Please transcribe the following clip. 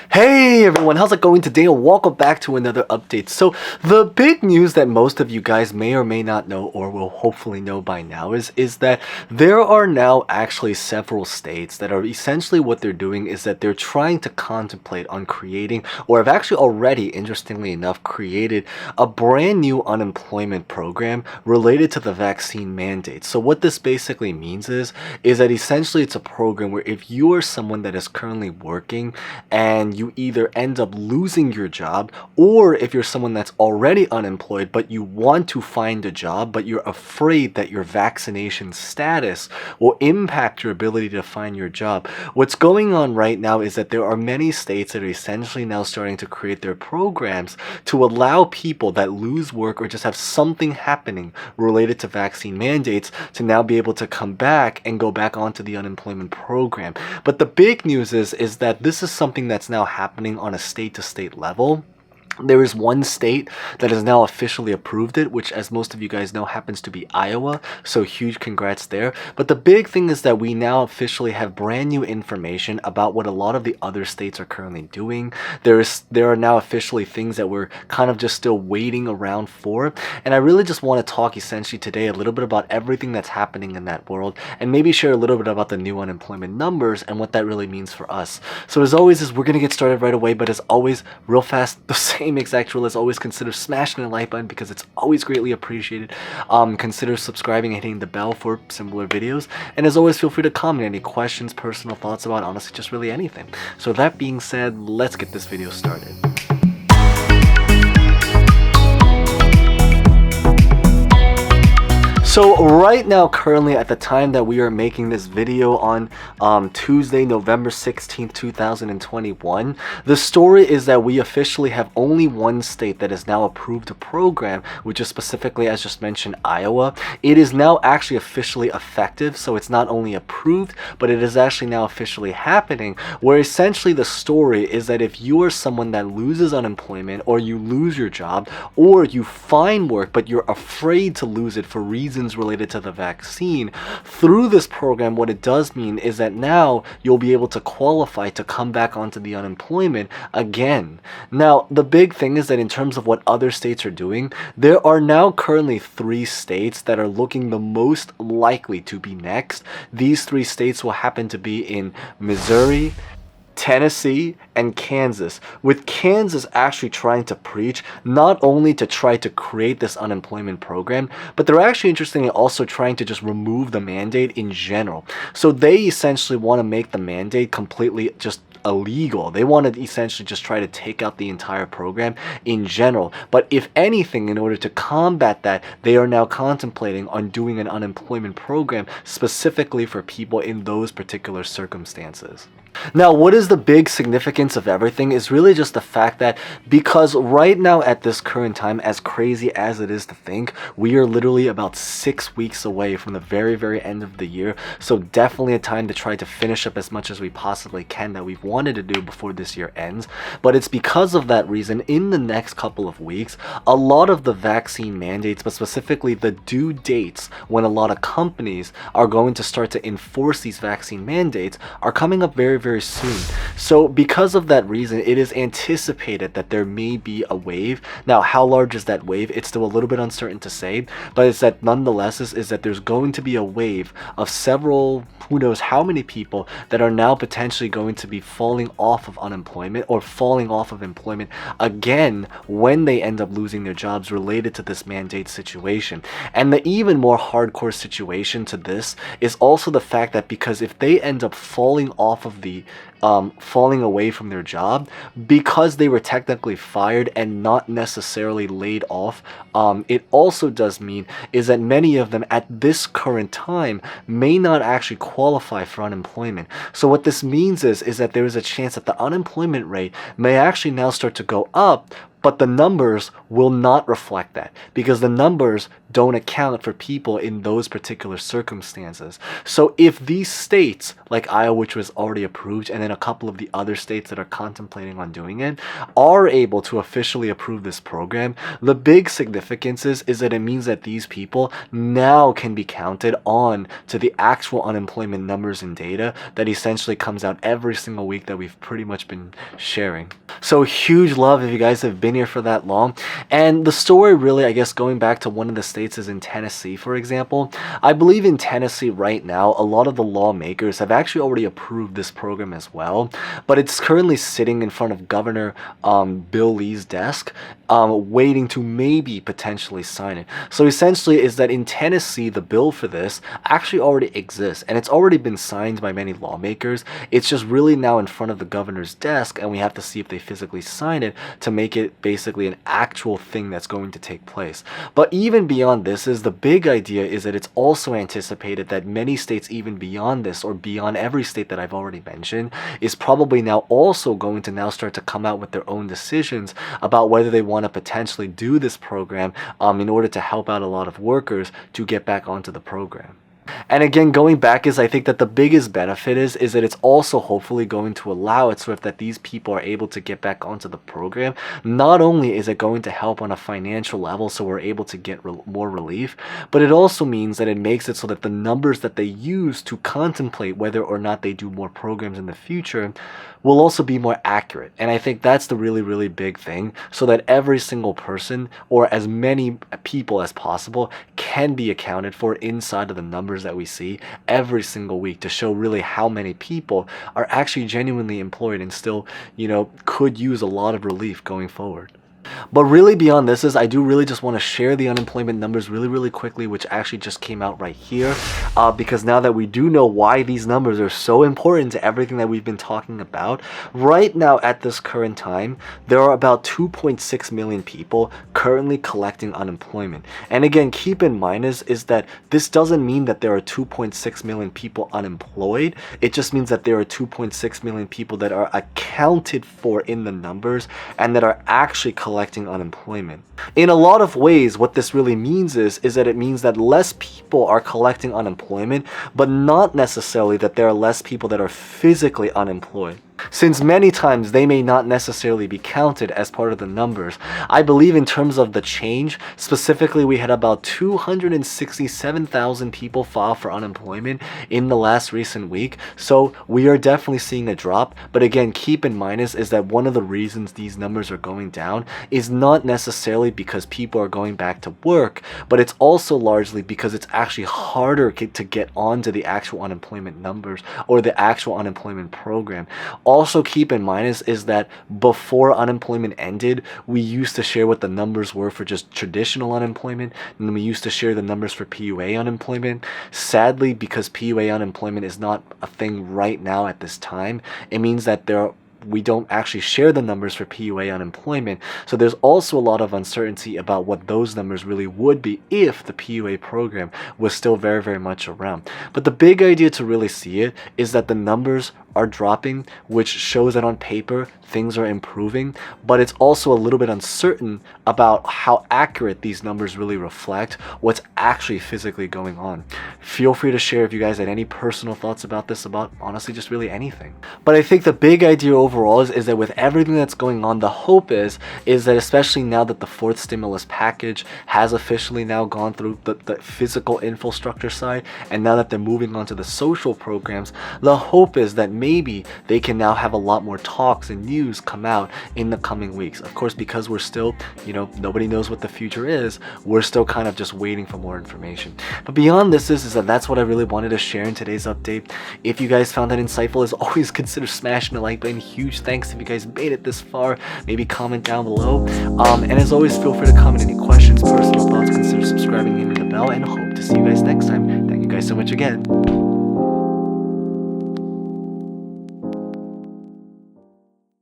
Hey everyone, how's it going today? And welcome back to another update. So the big news that most of you guys may or may not know, or will hopefully know by now, is that there are now actually several states that are essentially what they're doing is that they're trying to contemplate on creating, or have actually already, interestingly enough, created a brand new unemployment program related to the vaccine mandate. So what this basically means is that essentially it's a program where if you are someone that is currently working and you either end up losing your job, or if you're someone that's already unemployed but you want to find a job but you're afraid that your vaccination status will impact your ability to find your job. What's going on right now is that there are many states that are essentially now starting to create their programs to allow people that lose work or just have something happening related to vaccine mandates to now be able to come back and go back onto the unemployment program. But the big news is that this is something that's now happening on a state-to-state level. There is one state that has now officially approved it, which, as most of you guys know, happens to be Iowa, so huge congrats there. But the big thing is that we now officially have brand new information about what a lot of the other states are currently doing. There are now officially things that we're kind of just still waiting around for, and I really just want to talk essentially today a little bit about everything that's happening in that world, and maybe share a little bit about the new unemployment numbers and what that really means for us. So as always, we're going to get started right away, but as always, real fast, the same exact rule as always, consider smashing the like button because it's always greatly appreciated. Consider subscribing and hitting the bell for similar videos, and as always, feel free to comment any questions, personal thoughts about honestly just really anything. So that being said, let's get this video started. So right now, currently at the time that we are making this video on Tuesday, November 16th, 2021, the story is that we officially have only one state that has now approved a program, which is specifically, as just mentioned, Iowa. It is now actually officially effective, so it's not only approved, but it is actually now officially happening, where essentially the story is that if you are someone that loses unemployment, or you lose your job, or you find work, but you're afraid to lose it for reasons related to the vaccine, through this program, what it does mean is that now you'll be able to qualify to come back onto the unemployment again. Now, the big thing is that in terms of what other states are doing, there are now currently 3 states that are looking the most likely to be next. These 3 states will happen to be in Missouri, Tennessee, and Kansas, with Kansas actually trying to preach not only to try to create this unemployment program, but they're actually interestingly also trying to just remove the mandate in general. So they essentially want to make the mandate completely just illegal. They want to essentially just try to take out the entire program in general. But if anything, in order to combat that, they are now contemplating on doing an unemployment program specifically for people in those particular circumstances. Now, what is the big significance of everything is really just the fact that because right now at this current time, as crazy as it is to think, we are literally about 6 weeks away from the very, very end of the year. So definitely a time to try to finish up as much as we possibly can that we've wanted to do before this year ends. But it's because of that reason, in the next couple of weeks, a lot of the vaccine mandates, but specifically the due dates when a lot of companies are going to start to enforce these vaccine mandates, are coming up very, very soon. So because of that reason, it is anticipated that there may be a wave. Now, how large is that wave? It's still a little bit uncertain to say, but it's that nonetheless is that there's going to be a wave of several, who knows how many people that are now potentially going to be falling off of unemployment or falling off of employment again when they end up losing their jobs related to this mandate situation. And the even more hardcore situation to this is also the fact that because if they end up falling off of falling away from their job because they were technically fired and not necessarily laid off, it also does mean is that many of them at this current time may not actually qualify for unemployment. So what this means is that there is a chance that the unemployment rate may actually now start to go up, but the numbers will not reflect that because the numbers don't account for people in those particular circumstances. So if these states like Iowa, which was already approved, and then then a couple of the other states that are contemplating on doing it are able to officially approve this program, the big significance is that it means that these people now can be counted on to the actual unemployment numbers and data that essentially comes out every single week that we've pretty much been sharing. So huge love if you guys have been here for that long. And the story really, I guess, going back to one of the states is in Tennessee, for example. I believe in Tennessee right now, a lot of the lawmakers have actually already approved this program as well, but it's currently sitting in front of Governor Bill Lee's desk, waiting to maybe potentially sign it. So essentially is that in Tennessee, the bill for this actually already exists, and it's already been signed by many lawmakers. It's just really now in front of the governor's desk, and we have to see if they physically sign it to make it basically an actual thing that's going to take place. But even beyond this, is the big idea is that it's also anticipated that many states even beyond this, or beyond every state that I've already mentioned, is probably now also going to now start to come out with their own decisions about whether they want to potentially do this program in order to help out a lot of workers to get back onto the program. And again, going back is I think that the biggest benefit is that it's also hopefully going to allow it so if that these people are able to get back onto the program. Not only is it going to help on a financial level so we're able to get more relief, but it also means that it makes it so that the numbers that they use to contemplate whether or not they do more programs in the future will also be more accurate. And I think that's the really, really big thing, so that every single person, or as many people as possible, can be accounted for inside of the numbers that we see every single week, to show really how many people are actually genuinely employed and still, could use a lot of relief going forward. But really beyond this is I do really just want to share the unemployment numbers really quickly, which actually just came out right here, because now that we do know why these numbers are so important to everything that we've been talking about, right now at this current time, there are about 2.6 million people currently collecting unemployment. And again, keep in mind is that this doesn't mean that there are 2.6 million people unemployed. It just means that there are 2.6 million people that are accounted for in the numbers and that are actually collecting unemployment. In a lot of ways, what this really means is that it means that less people are collecting unemployment, but not necessarily that there are less people that are physically unemployed, since many times they may not necessarily be counted as part of the numbers. I believe in terms of the change, specifically we had about 267,000 people file for unemployment in the last recent week, so we are definitely seeing a drop. But again, keep in mind is that one of the reasons these numbers are going down is not necessarily because people are going back to work, but it's also largely because it's actually harder to get onto the actual unemployment numbers or the actual unemployment program. Also keep in mind is that before unemployment ended, we used to share what the numbers were for just traditional unemployment, and we used to share the numbers for PUA unemployment. Sadly, because PUA unemployment is not a thing right now at this time, it means that we don't actually share the numbers for PUA unemployment, so there's also a lot of uncertainty about what those numbers really would be if the PUA program was still very much around. But the big idea to really see it is that the numbers are dropping, which shows that on paper things are improving, but it's also a little bit uncertain about how accurate these numbers really reflect what's actually physically going on. Feel free to share if you guys had any personal thoughts about this, about honestly just really anything. But I think the big idea overall is that with everything that's going on, the hope is that especially now that the fourth stimulus package has officially now gone through the physical infrastructure side, and now that they're moving on to the social programs, the hope is that maybe they can now have a lot more talks and news come out in the coming weeks. Of course, because we're still, nobody knows what the future is, we're still kind of just waiting for more information. But beyond this is that that's what I really wanted to share in today's update. If you guys found that insightful, as always, consider smashing the like button. Huge thanks if you guys made it this far. Maybe comment down below. And as always, feel free to comment any questions, personal thoughts, consider subscribing, hitting the bell, and hope to see you guys next time. Thank you guys so much again.